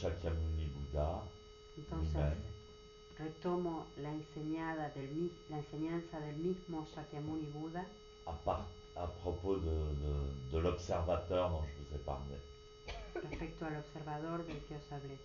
Shakyamuni Bouddha Entonces lui-même retomo la enseñanza del mismo Shakyamuni Buda à propos de l'observateur dont je vous ai parlé. respecto al observador del que os hablé.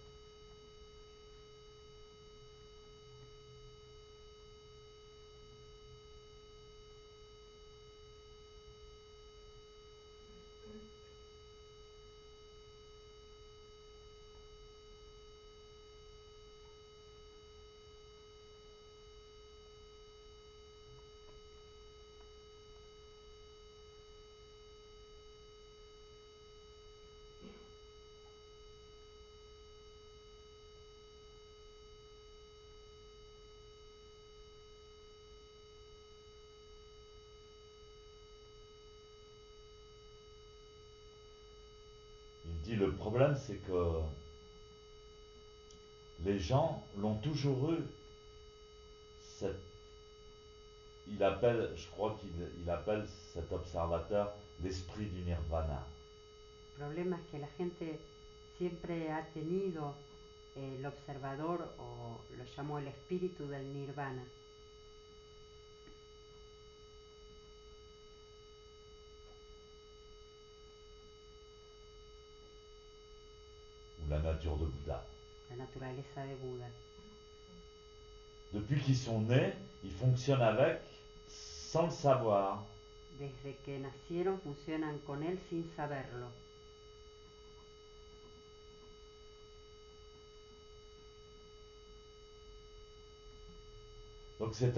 Il dit le problème c'est que les gens l'ont toujours eu. Je crois qu'il appelle cet observateur l'esprit du nirvana. El problema es que la gente siempre ha tenido el observador, o lo llamo el espíritu del nirvana. Ou la nature de Bouddha. La naturaleza de Buda. Depuis qu'ils sont nés, ils fonctionnent avec sans le savoir. Desde que nacieron funcionan con él sin saberlo. Donc c'est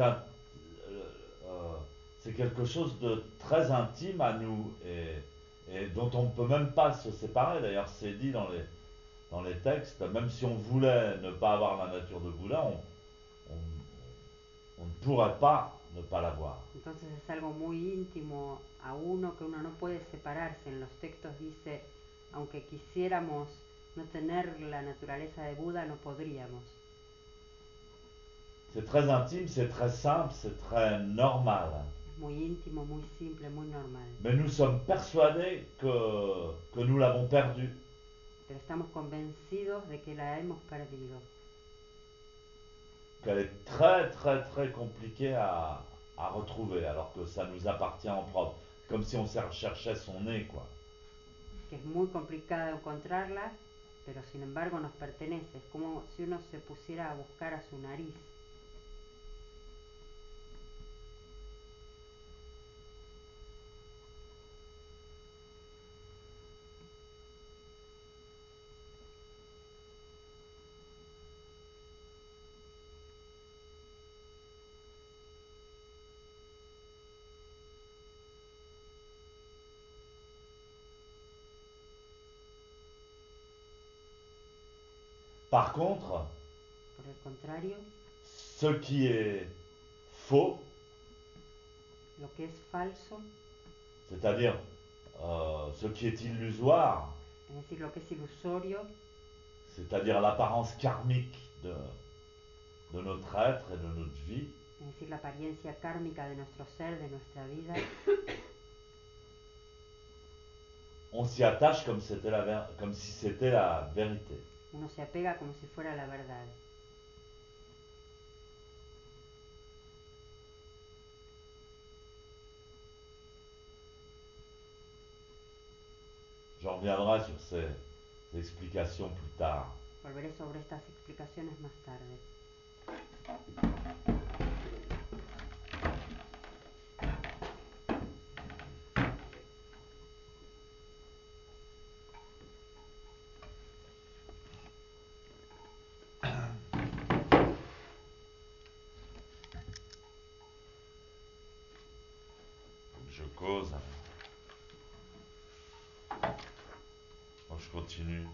quelque chose de très intime à nous et dont on ne peut même pas se séparer. D'ailleurs, c'est dit dans les textes, même si on voulait ne pas avoir la nature de Bouddha, on ne pourrait pas ne pas l'avoir. Entonces es algo muy íntimo a uno que uno no puede separarse. En los textos dice, aunque quisiéramos no tener la naturaleza de Buda, no podríamos. C'est très intime, c'est très simple, c'est très normal. Es muy íntimo, muy simple, muy normal. Mais nous sommes persuadés que nous l'avons perdu. Pero estamos convencidos de que la hemos perdido. Qu'elle est très très très compliquée à retrouver alors que ça nous appartient en propre. Comme si on cherchait son nez, quoi. Que es muy complicado encontrarla, pero sin embargo nos pertenece. Es como si uno se pusiera a buscar a su nariz. Par contre, Por el contrario, ce qui est faux, lo que es falso, c'est-à-dire ce qui est illusoire, es decir, lo que es ilusorio, c'est-à-dire l'apparence karmique de notre être et de notre vie, es decir, la apariencia kármica de nuestro ser, de nuestra vida, on s'y attache comme si c'était la vérité. uno se apega como si fuera la verdad. Je reviendrai sur ces explications plus tard. Volveré sobre estas explicaciones más tarde. Je cause. Moi, je continue.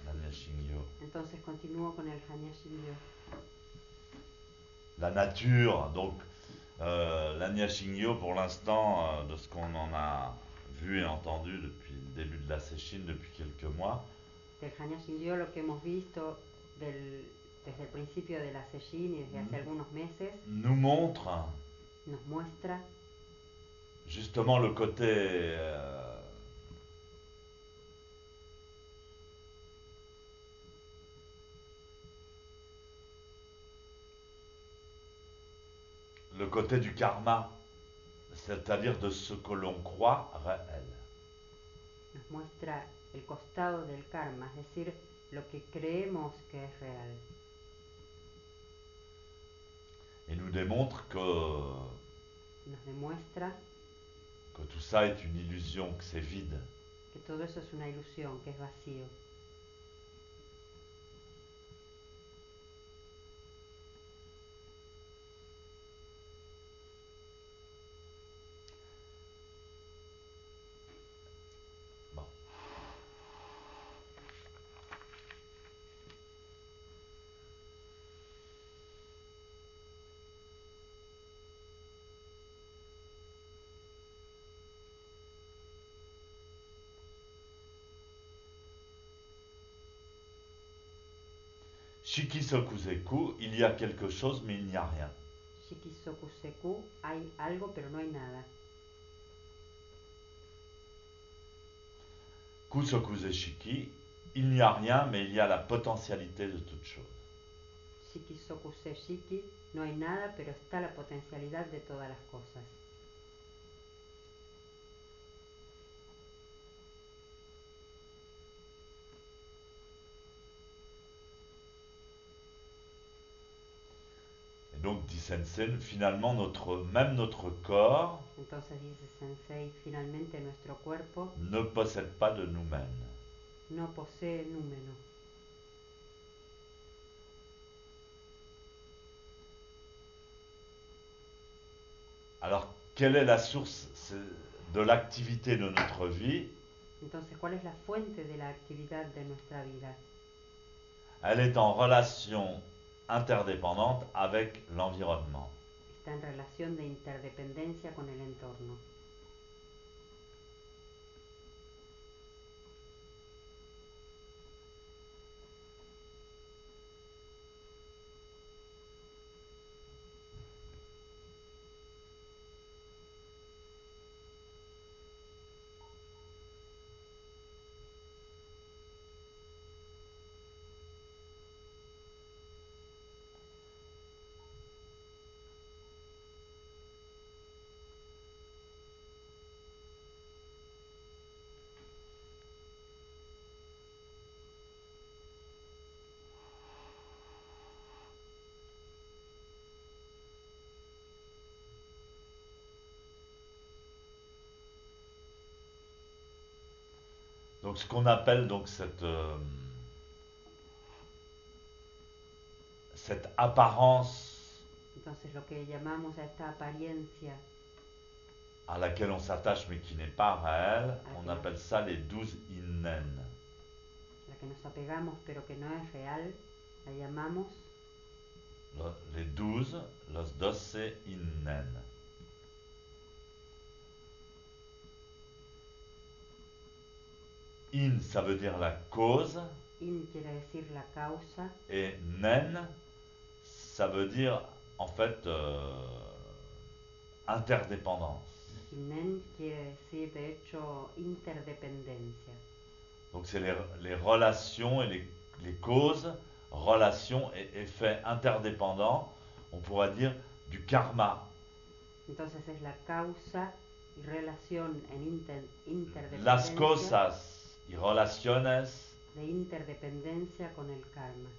Nanya Shingyo. Entonces continúo con el Hanya Shingyo. La nature, donc l'Anya Shingyo, pour l'instant, de ce qu'on en a vu et entendu depuis le début de la Sesshin, depuis quelques mois, Del Hanya Shingyo lo que hemos visto desde el principio de la Sesshin y desde hace algunos meses nous montre nos muestra justement le côté côté du karma, c'est-à-dire de ce que l'on croit réel. Nos muestra el costado del karma, es decir, lo que creemos que es real. Et nous démontre Nos demuestra que tout ça est une illusion, que c'est vide. que todo eso es una ilusión, que es vacío. Bon. Shikisokuseku, il y a quelque chose mais il n'y a rien. Shikisoku-seku, hay algo pero no hay nada. Kusokuse-shiki, il n'y a rien mais il y a la potentialité de toute chose. Shikisoku-se-shiki, no hay nada pero está la potencialidad de todas las cosas. Et donc, dit Sensei, finalement, même notre corps Entonces dice Sensei, finalmente nuestro cuerpo ne possède pas de nous-mêmes. no posee número. Alors, quelle est la source de l'activité de notre vie? Entonces, ¿cuál es la fuente de la actividad de nuestra vida? Elle est en relation interdépendante avec l'environnement. Está en relación de interdependencia con el entorno. Donc, ce qu'on appelle donc cette apparence Entonces, lo que llamamos a esta apariencia à laquelle on s'attache mais qui n'est pas réelle, Ah, on ok. appelle ça les 12 innen. la que nos apegamos pero que no es real, la llamamos Les 12, los 12 innen. In, ça veut dire la cause, in, quiere decir la causa, et nen, ça veut dire en fait interdépendance. y nen quiere decir de hecho interdependencia. Donc c'est les relations et les causes, relations et effets interdépendants, on pourrait dire du karma. Entonces es la causa y relación en Las interdependencia, cosas y relaciones de interdependencia con el karma.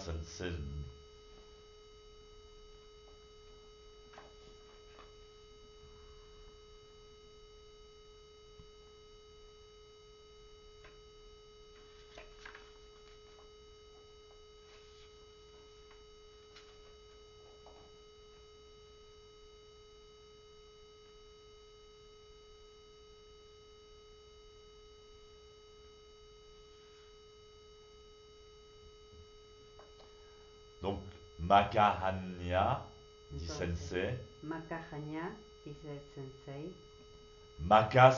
c'est donc Makahanya, dit Entonces, Sensei. Makahanya, dice el sensei, Maka,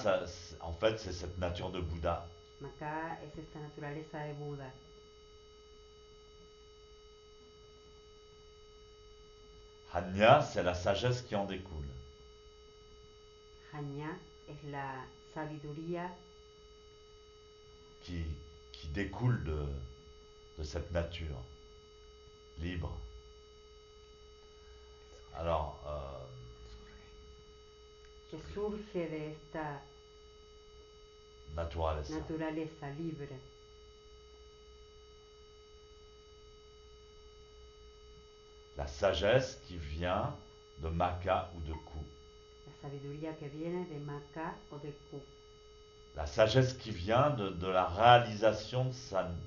en fait, c'est cette nature de Bouddha. Maka es esta naturaleza de Buda. Hanya, c'est la sagesse qui en découle. Hanya es la sabiduría qui, qui découle de cette nature libre. Alors, que surge de esta naturaleza. naturaleza libre. La sagesse qui vient de Maka ou de Ku. La sabiduría que viene de Maka o de Ku. La sagesse qui vient de la réalisation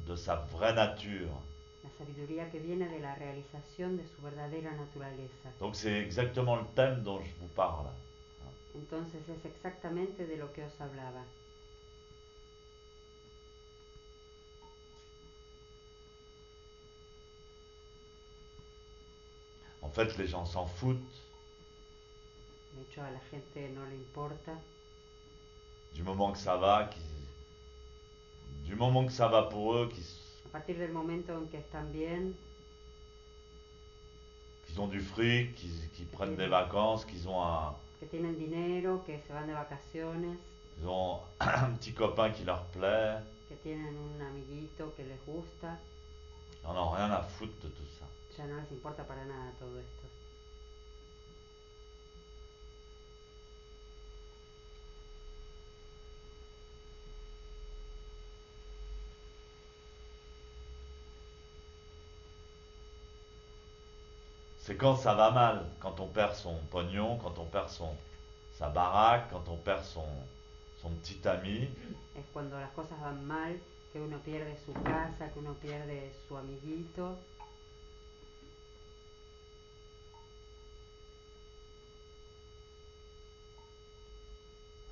de sa vraie nature. La sabiduría que viene de la realización de su verdadera naturaleza. Donc c'est exactement le thème dont je vous parle. Entonces es exactamente de lo que os hablaba. En fait, les gens s'en foutent De hecho, a la gente no le importa. du moment que ça va, du moment que ça va pour eux, A partir del momento en que están bien, qu'ils ont du fric, qu'ils prennent des vacances, qu'ils ont que tienen dinero, que se van de vacaciones, ils ont un petit copain qui leur plaît, que tienen un amiguito que les gusta, ils n'en ont rien à foutre de tout ça. ya no les importa para nada todo esto. C'est quand ça va mal, quand on perd son pognon, quand on perd sa baraque, quand on perd son petit ami, Es cuando las cosas van mal, que uno pierde su casa, que uno pierde su amiguito.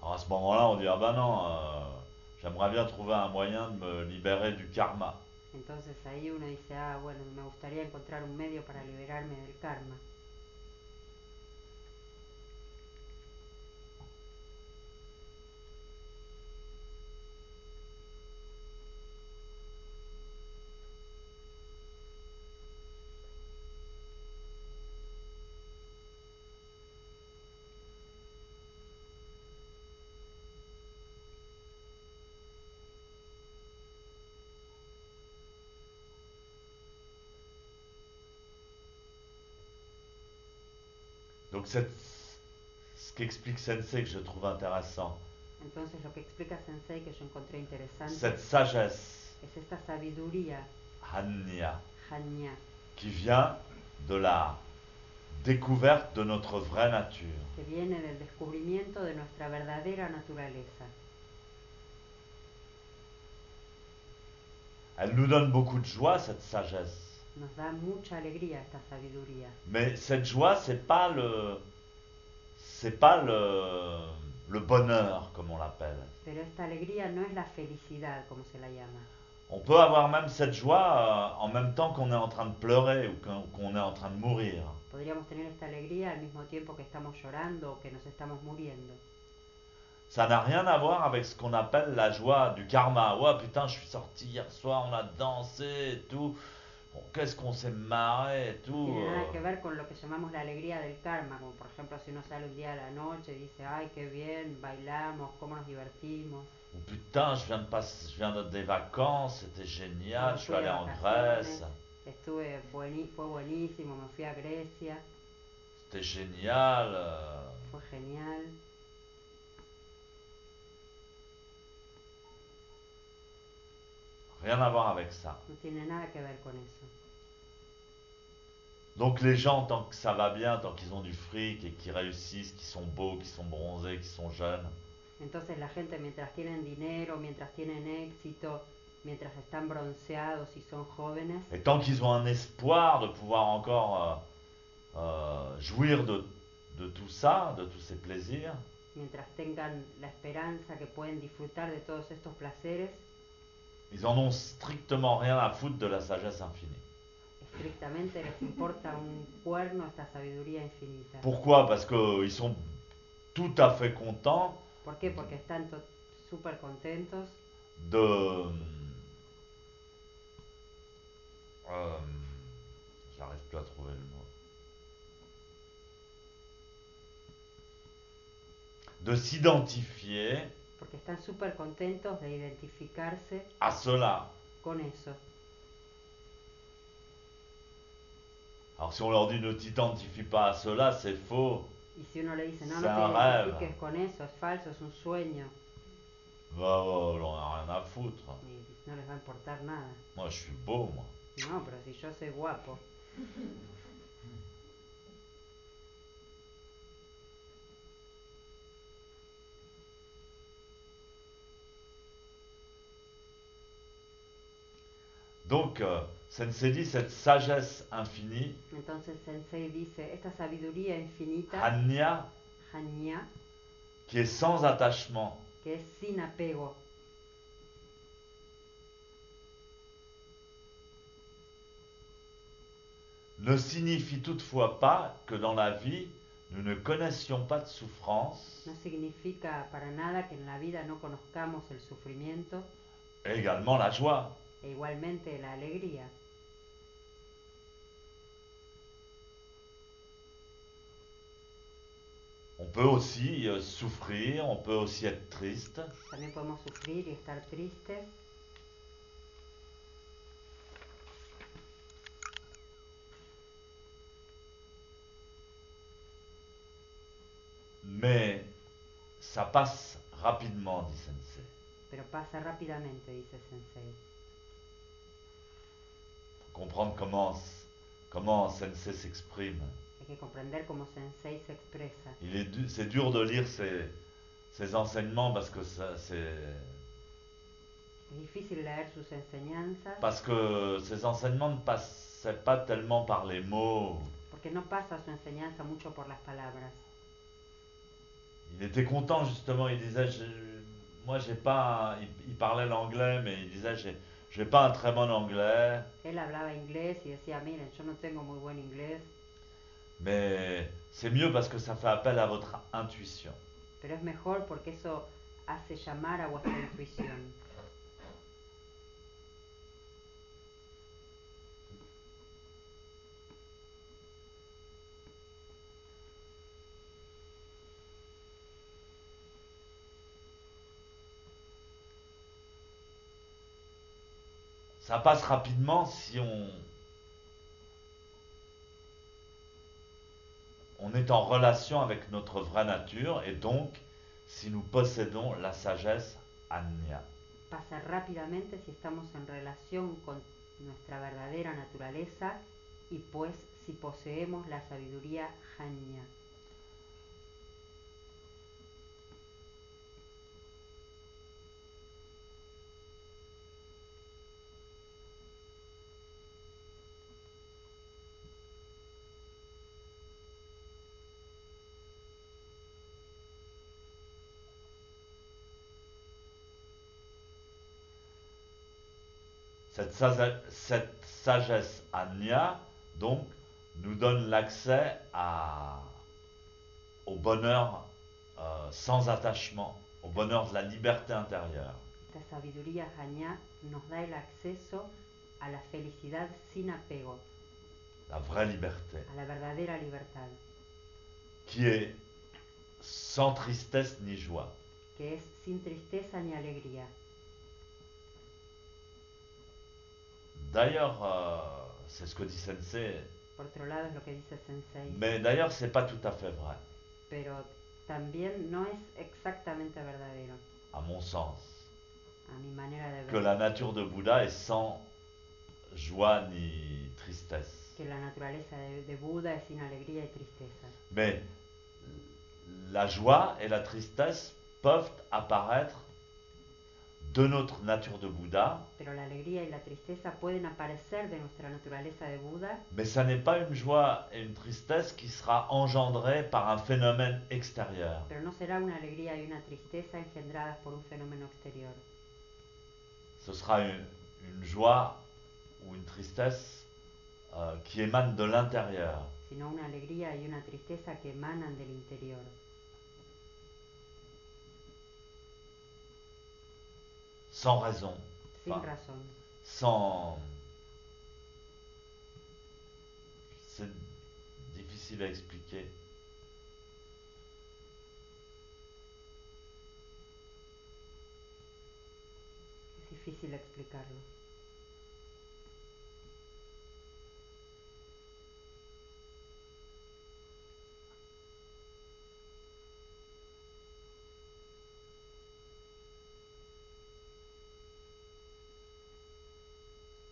alors à ce moment-là on dit ah ben non, j'aimerais bien trouver un moyen de me libérer du karma. Entonces ahí uno dice, ah, bueno, me gustaría encontrar un medio para liberarme del karma. Donc ce qu'explique Sensei que je trouve intéressant, Entonces lo que explica Sensei que yo encontré interesante cette sagesse, es esta sabiduría Hanya, Hanya, qui vient de la découverte de notre vraie nature. que viene del descubrimiento de nuestra verdadera naturaleza. Elle nous donne beaucoup de joie, cette sagesse. Nos da mucha alegría esta sabiduría. Mais cette joie, c'est pas le bonheur, comme on l'appelle. Pero esta alegría no es la felicidad, como se la llama. On peut avoir même cette joie en même temps qu'on est en train de pleurer ou qu'on est en train de mourir. Podríamos tener esta alegría al mismo tiempo que estamos llorando o que nos estamos muriendo. Ça n'a rien à voir avec ce qu'on appelle la joie du karma. Ouais, putain, je suis sorti hier soir, on a dansé et tout. Bon, qu'est-ce qu'on s'est marré et tout. Tiene nada que ver con lo que llamamos la alegría del karma, como por ejemplo si uno sale un día a la noche y dice, ay, qué bien, bailamos, cómo nos divertimos. Ou putain, je viens de des vacances, c'était génial, je suis Fui de allé en vacaciones, Grèce, fue buenísimo, me fui a Grecia, c'était génial. fue genial. Rien à voir avec ça. No tiene nada que ver con eso. Donc les gens, tant que ça va bien, tant qu'ils ont du fric et qu'ils réussissent, qu'ils sont beaux, qu'ils sont bronzés, qu'ils sont jeunes, Entonces la gente mientras tienen dinero, mientras tienen éxito, mientras están bronceados y son jóvenes, et tant qu'ils ont un espoir de pouvoir encore jouir de tout ça, de tous ces plaisirs, mientras tengan la esperanza que pueden disfrutar de todos estos placeres, ils en ont strictement rien à foutre de la sagesse infinie. estrictamente les importa un cuerno esta sabiduría infinita. Pourquoi? Parce qu'ils sont tout à fait contents ¿Por qué? Porque están súper contentos de... j'arrive plus à trouver le mot. De s'identifier porque están súper contentos de identificarse à cela. con eso. Alors si on leur dit ne t'identifie pas à cela, c'est faux. Y si uno le dice, no, C'est no te un rêve. identifiques con eso, es falso, es un sueño, Bah, on en a rien à foutre. y no les va a importar nada. Moi, je suis beau, moi. No, pero si yo soy guapo. Donc, Sensei dit cette sagesse infinie, Entonces Sensei dice, esta sabiduría infinita, Hanya, Hanya, qui est sans attachement, que es sin apego, ne signifie toutefois pas que dans la vie, nous ne connaissions pas de souffrance, no significa para nada que en la vida no conozcamos el sufrimiento et également la joie. e igualmente la alegría. On peut aussi souffrir, on peut aussi être triste, También podemos sufrir y estar tristes, mais ça passe rapidement, dit Sensei. pero pasa rápidamente, dice Sensei. Faut comprendre comment Sensei s'exprime. Hay que comprender cómo Sensei se expresa. C'est dur de lire ses enseignements parce que Es difícil leer sus enseñanzas parce que ces enseignements ne passaient pas tellement par les mots. porque no pasa su enseñanza mucho por las palabras. Il était content justement, il disait moi j'ai pas il parlait l'anglais mais il disait j'ai pas un très bon anglais Él hablaba inglés y decía, miren, yo no tengo muy buen inglés, mais c'est mieux parce que ça fait appel à votre intuition. pero es mejor porque eso hace llamar a vuestra intuición. Ça passe rapidement si on est en relation avec notre vraie nature et donc si nous possédons la sagesse Anya. Pasa rápidamente si estamos en relación con nuestra verdadera naturaleza y pues si poseemos la sabiduría Hanya. Cette sagesse Anya, donc, nous donne l'accès au bonheur sans attachement, au bonheur de la liberté intérieure. Esta sabiduría Hanya nos da el acceso a la felicidad sin apego, La vraie liberté, a la verdadera libertad, qui est sans tristesse ni joie. que es sin tristeza ni alegría. D'ailleurs, c'est ce que dit Sensei, Por otro lado es lo que dice Sensei, mais d'ailleurs, c'est pas tout à fait vrai, pero también no es exactamente verdadero, à mon sens, a mi manera de que ver, la nature de Bouddha est sans joie ni tristesse. que la naturaleza de Buda es sin alegría y tristeza. Mais la joie et la tristesse peuvent apparaître de notre nature de Bouddha, Pero la alegría y la tristeza pueden aparecer de nuestra naturaleza de Buda, mais ça n'est pas une joie et une tristesse qui sera engendrée par un phénomène extérieur. pero no será una alegría y una tristeza engendradas por un fenómeno exterior. Ce sera une joie ou une tristesse qui émane de l'intérieur. Sino una alegría y una tristeza que emanan del interior, Sans raison, sin enfin, razón. sans... C'est difficile à expliquer. Es difícil explicarlo.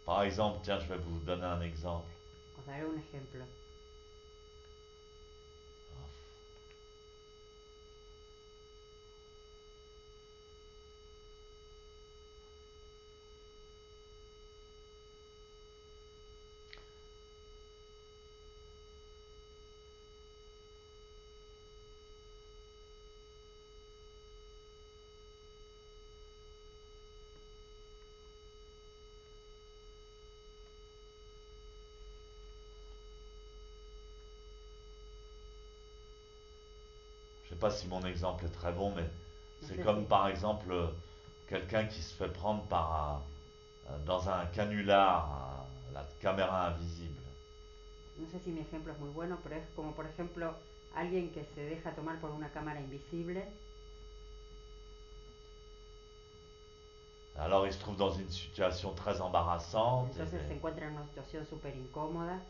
Par exemple, tiens, je vais vous donner un exemple. Os daré un ejemplo. Je ne sais pas si mon exemple est très bon, mais c'est sais comme si- par exemple quelqu'un qui se fait prendre dans un canular, la caméra invisible. No sé si mi ejemplo es muy bueno, pero es como por ejemplo alguien que se deja tomar por una cámara invisible. Alors il se trouve dans une situation très embarrassante Entonces se encuentra en una situación súper incómoda.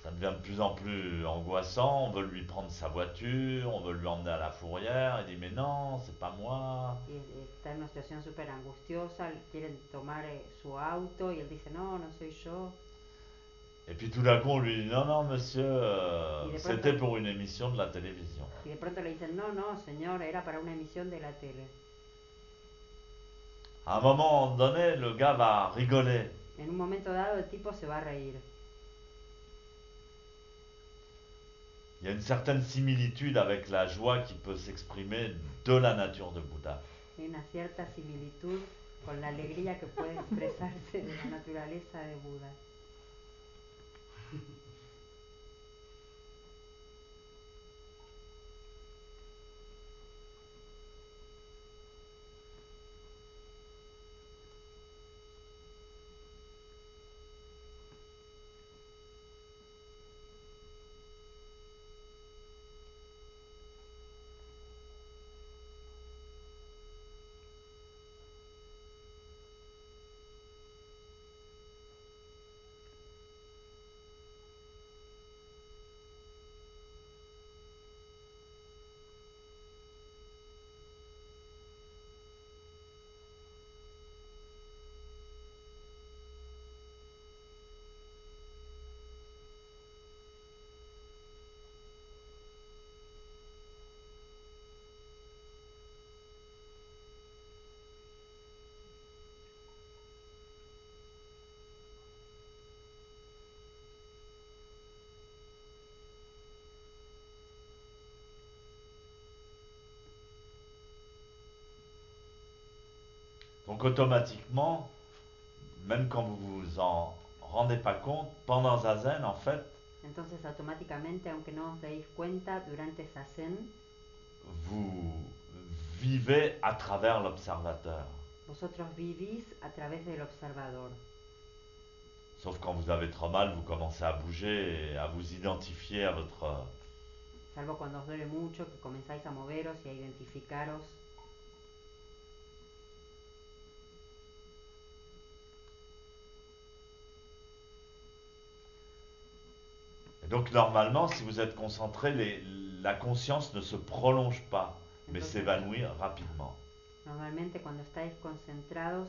ça devient de plus en plus angoissant. On veut lui prendre sa voiture, on veut lui emmener à la fourrière. Il dit mais non, c'est pas moi. Y está en una situación súper angustiosa, quieren tomar su auto y él dice, no, no soy yo. Et puis tout d'un coup on lui dit non, non monsieur, Y de c'était pronto, pour une émission de la télévision. y de pronto le dicen, no, no, señor, era para una emisión de la tele. À un moment donné, le gars va rigoler. En un momento dado el tipo se va a reír. Il y a une certaine similitude avec la joie qui peut s'exprimer de la nature de Bouddha. Hay una cierta similitud con la alegría que puede expresarse de la naturaleza de Buda. Donc automatiquement, même quand vous vous en rendez pas compte, pendant Zazen, en fait, Entonces automáticamente, aunque no os deis cuenta, durante Zazen, vous vivez à travers l'observateur. vosotros vivís a través del observador. Sauf quand vous avez trop mal, vous commencez à bouger et à vous identifier à votre... Salvo cuando os duele mucho, que comenzáis a moveros y a identificaros. Et donc normalement, si vous êtes concentré, la conscience ne se prolonge pas, mais Entonces, s'évanouit rapidement. normalmente cuando estáis concentrados,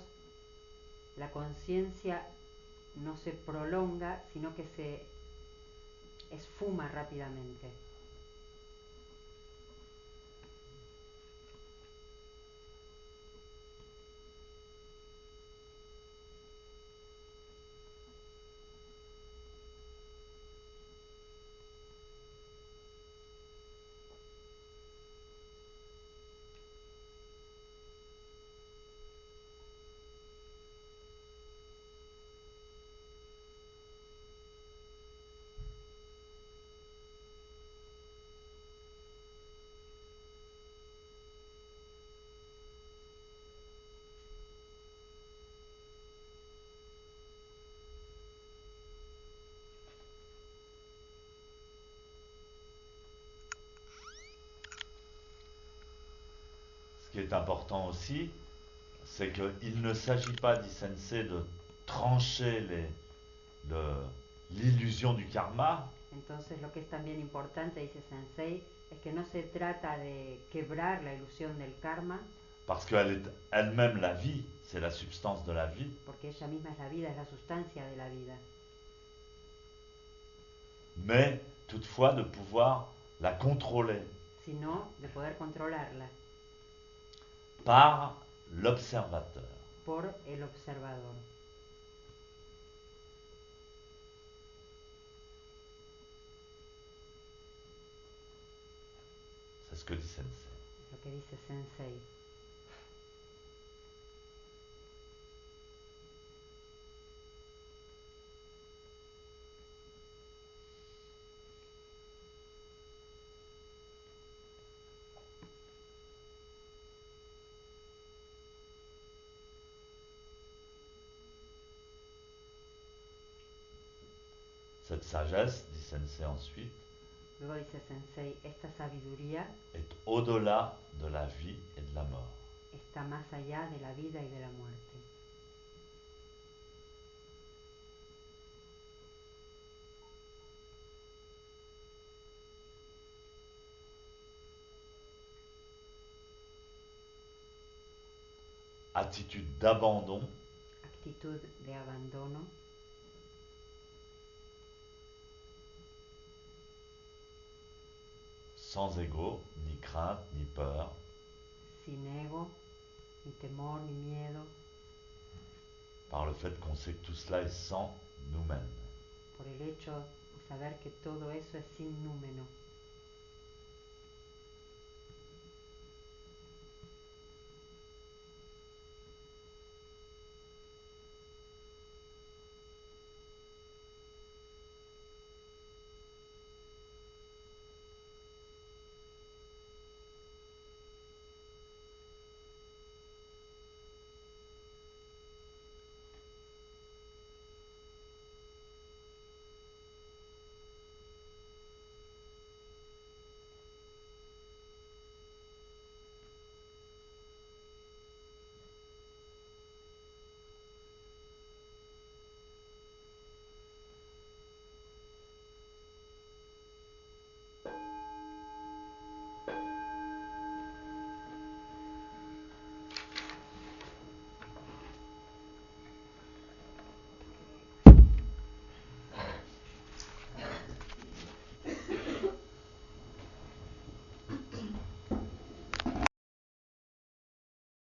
la conciencia no se prolonga, sino que se esfuma rápidamente. Ce qui est important aussi, c'est qu'il ne s'agit pas, dit Sensei, de trancher l'illusion du karma, Entonces lo que es también importante, dice Sensei, es que no se trata de quebrar la ilusión del karma, parce qu'elle est elle-même la vie, c'est la substance de la vie, porque ella misma es la vida, es la sustancia de la vida, mais toutefois de pouvoir la contrôler sino de poder controlarla par l'observateur. por el observador. C'est ce que dit Sensei. Es lo que dice Sensei. Cette sagesse, dit Sensei ensuite, Luego dice Sensei, esta sabiduría est au-delà de la vie et de la mort. está más allá de la vida y de la muerte. Attitude d'abandon, Actitud de abandono, sans ego, ni crainte, ni peur, sin ego, ni temor, ni miedo, par le fait qu'on sait que tout cela est sans nous-mêmes. por el hecho de saber que todo eso es sin número.